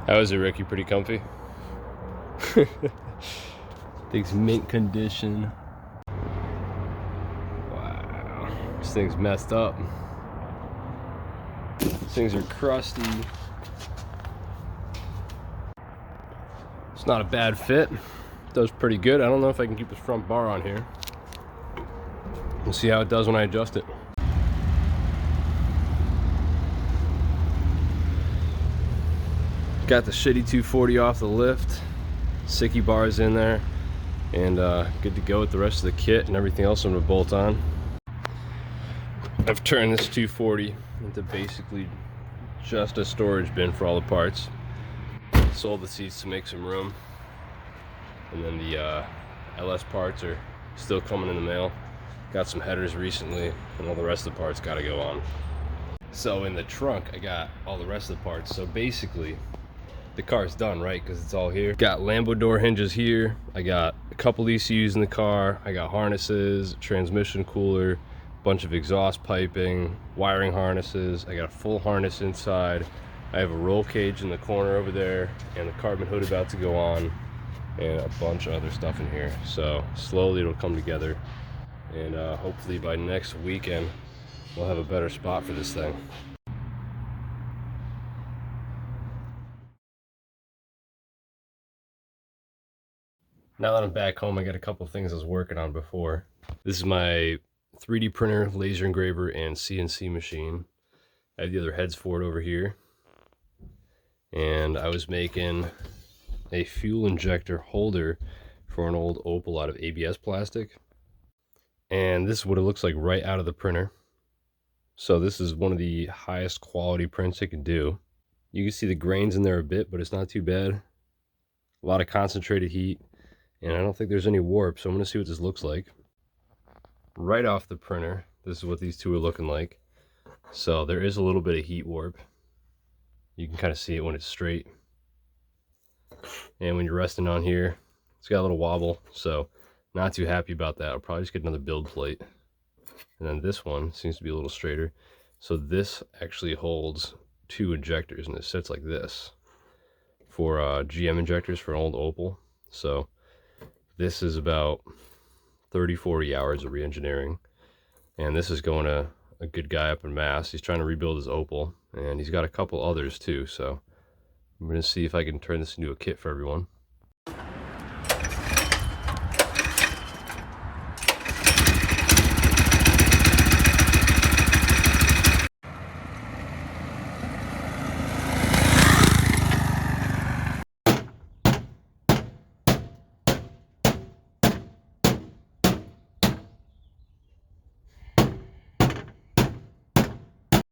How is it, Ricky? Pretty comfy? Thing's mint condition. Wow. This thing's messed up. These things are crusty. It's not a bad fit. Does pretty good. I don't know if I can keep this front bar on here. We'll see how it does when I adjust it. Got the shitty 240 off the lift. Sicky bars in there. And good to go with the rest of the kit and everything else I'm gonna bolt on. I've turned this 240 into basically just a storage bin for all the parts. Sold the seats to make some room. And then the LS parts are still coming in the mail. Got some headers recently, and all the rest of the parts gotta go on. So in the trunk, I got all the rest of the parts. So basically, the car's done, right? Because it's all here. Got Lambo door hinges here. I got a couple ECUs in the car. I got harnesses, transmission cooler, bunch of exhaust piping, wiring harnesses. I got a full harness inside. I have a roll cage in the corner over there, and the carbon hood about to go on, and a bunch of other stuff in here. So slowly it'll come together, and hopefully by next weekend we'll have a better spot for this thing. Now that I'm back home, I got a couple things I was working on before. This is my 3D printer, laser engraver, and CNC machine. I have the other heads for it over here. And I was making a fuel injector holder for an old Opel out of ABS plastic. And this is what it looks like right out of the printer. So this is one of the highest quality prints it can do. You can see the grains in there a bit, but it's not too bad. A lot of concentrated heat. And I don't think there's any warp, so I'm gonna see what this looks like. Right off the printer, this is what these two are looking like. So there is a little bit of heat warp. You can kind of see it when it's straight. And when you're resting on here, it's got a little wobble, so not too happy about that. I'll probably just get another build plate. And then this one seems to be a little straighter. So this actually holds 2 injectors, and it sits like this for GM injectors for an old Opel. So this is about 30-40 hours of re-engineering, and this is going to a good guy up in Mass. He's trying to rebuild his Opel, and he's got a couple others too, so I'm going to see if I can turn this into a kit for everyone.